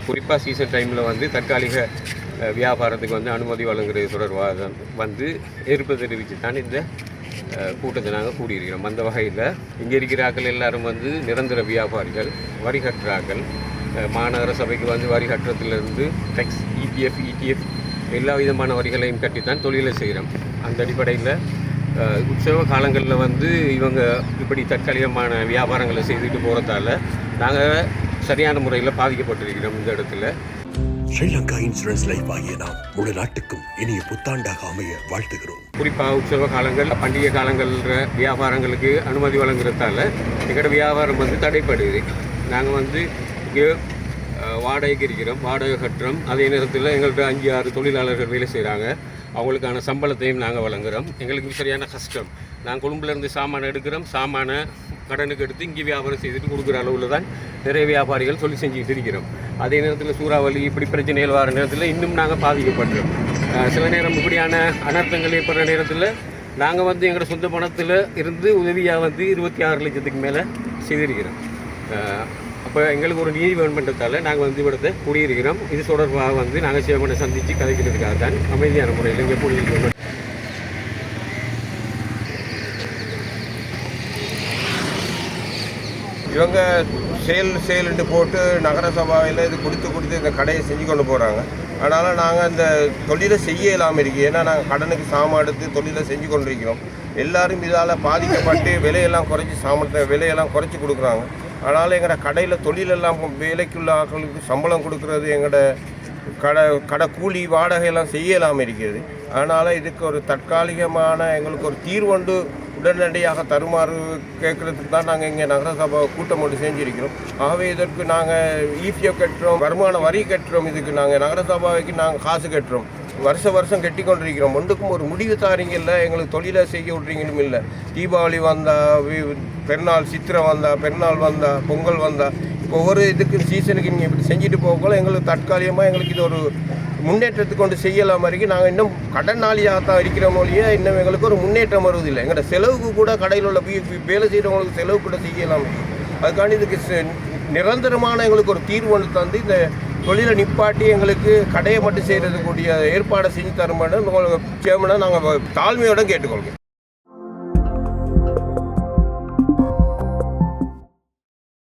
குறிப்பாக சீசன் டைமில் வந்து தற்காலிக வியாபாரத்துக்கு வந்து அனுமதி வழங்குறது தொடர்பாக வந்து எதிர்ப்பு தெரிவித்து தான் இந்த கூட்டத்தை நாங்கள் கூடியிருக்கிறோம். அந்த வகையில் இங்கே இருக்கிறார்கள் எல்லாரும் வந்து நிரந்தர வியாபாரிகள், வரி கட்டுறார்கள். மாநகர சபைக்கு வந்து வரி கட்டுறதுலேருந்து டெக்ஸ், இடிஎஃப் எல்லா விதமான வரிகளையும் கட்டித்தான் தொழிலை செய்கிறோம். அந்த அடிப்படையில் உற்சவ காலங்களில் வந்து இவங்க இப்படி தற்காலிகமான வியாபாரங்களை செய்துட்டு போகிறதால நாங்கள் சரியான முறையில் பாதிக்கப்பட்டிருக்கிறோம். இந்த இடத்துல ஸ்ரீலங்கா இன்சூரன்ஸ் லைஃப் ஆகிய நாம் முழு நாட்டுக்கும் இனிய புத்தாண்டாக அமைய வாழ்த்துகிறோம். குறிப்பாக உற்சவ காலங்கள், பண்டிகை காலங்களில் வியாபாரங்களுக்கு அனுமதி வழங்குறதால எங்களோட வியாபாரம் வந்து தடைப்படுது. நாங்கள் வந்து இங்கே வாடகைக்கு இருக்கிறோம், வாடகை கட்டுறோம். அதே நேரத்தில் எங்கள்கிட்ட 5-6 தொழிலாளர்கள் வேலை செய்கிறாங்க. அவங்களுக்கான சம்பளத்தையும் நாங்கள் வழங்குகிறோம். எங்களுக்கு சரியான கஷ்டம். நாங்கள் கொழும்புலேருந்து சாமானை எடுக்கிறோம், சாமானை கடனுக்கு எடுத்து இங்கே வியாபாரம் செய்துட்டு கொடுக்குற அளவில் தான் நிறைய வியாபாரிகள் சொல்லி செஞ்சுக்கிட்டு இருக்கிறோம். அதே நேரத்தில் சூறாவளி இப்படி பிரச்சனைகள் வர நேரத்தில் இன்னும் நாங்கள் பாதிக்கப்படுறோம். சில நேரம் இப்படியான அனர்த்தங்கள் ஏற்படுற நேரத்தில் நாங்கள் வந்து எங்களோட சொந்த பணத்தில் இருந்து உதவியாக வந்து 26 லட்சத்துக்கு மேலே செய்திருக்கிறோம். அப்போ எங்களுக்கு ஒரு நீதி வேணுமென்றதால் நாங்கள் வந்து இവിടുത്തെ கூடியிருக்கிறோம். இது தொடர்பாக வந்து நாங்கள் சிவமனை சந்தித்து கதைக்கிறதுக்காக தான் அமைதியான முறையில் இங்கே கூடியிருக்கிறோம். இவங்க சேலுன்ட்டு போட்டு நகர சபாவில் இது கொடுத்து இந்த கடையை செஞ்சு கொண்டு போகிறாங்க. அதனால் நாங்கள் இந்த தொழிலை செய்ய இல்லாமல் இருக்கோம். ஏன்னா நாங்கள் கடனுக்கு சாமான் எடுத்து தொழிலை செஞ்சு கொண்டு இருக்கிறோம். எல்லோரும் இதால் பாதிக்கப்பட்டு விலையெல்லாம் குறைச்சி விலையெல்லாம் குறைச்சி கொடுக்குறாங்க. அதனால் எங்களோட கடையில் தொழிலெல்லாம் வேலைக்குள்ள ஆட்களுக்கு சம்பளம் கொடுக்குறது, எங்களோட கடை கூலி வாடகையெல்லாம் செய்ய இல்லாமல் இருக்கிறது. அதனால் இதுக்கு ஒரு தற்காலிகமான எங்களுக்கு ஒரு தீர்வொண்டு உடனடியாக தருமாறு கேட்குறதுக்கு தான் நாங்கள் இங்கே நகரசபா கூட்டம் ஒன்று செஞ்சுருக்கிறோம். ஆகவே இதற்கு நாங்கள் இபிஎஃப் கட்டுறோம், வருமான வரி கட்டுறோம். இதுக்கு நாங்கள் நகரசபாவுக்கு நாங்கள் காசு கட்டுறோம். வருஷம் கட்டி கொண்டிருக்கிறோம். ஒன்றுக்கும் ஒரு முடிவு தாரீங்க இல்லை, எங்களுக்கு தொழிலை செய்ய விட்றீங்களும் இல்லை. தீபாவளி வந்தால், பெருநாள், சித்திரை வந்தால், பெருநாள் வந்தால், பொங்கல் வந்தால், இப்போ ஒவ்வொரு இதுக்கு சீசனுக்கு நீங்கள் இப்படி செஞ்சுட்டு போகல எங்களுக்கு தற்காலிகமாக எங்களுக்கு இது ஒரு முன்னேற்றத்துக்கு கொண்டு செய்யலாம் மாதிரி நாங்கள் இன்னும் கடனாளியாக தான் இருக்கிற மொழியே இன்னும் எங்களுக்கு ஒரு முன்னேற்றம் வருவதில்லை. எங்களோட செலவுக்கு கூட கடையில் உள்ள வேலை செய்கிறவங்களுக்கு செலவு கூட செய்யலாம். அதுக்காண்டி இதுக்கு நிரந்தரமான எங்களுக்கு ஒரு தீர்வு ஒன்று தந்து இந்த தொழிலை நிப்பாட்டி எங்களுக்கு கடையை மட்டும் செய்கிறதுக்கூடிய ஏற்பாடை செஞ்சு தருமான்னு உங்களுக்கு சேமனை நாங்கள் தாழ்மையோடு கேட்டுக்கொள்கிறோம்.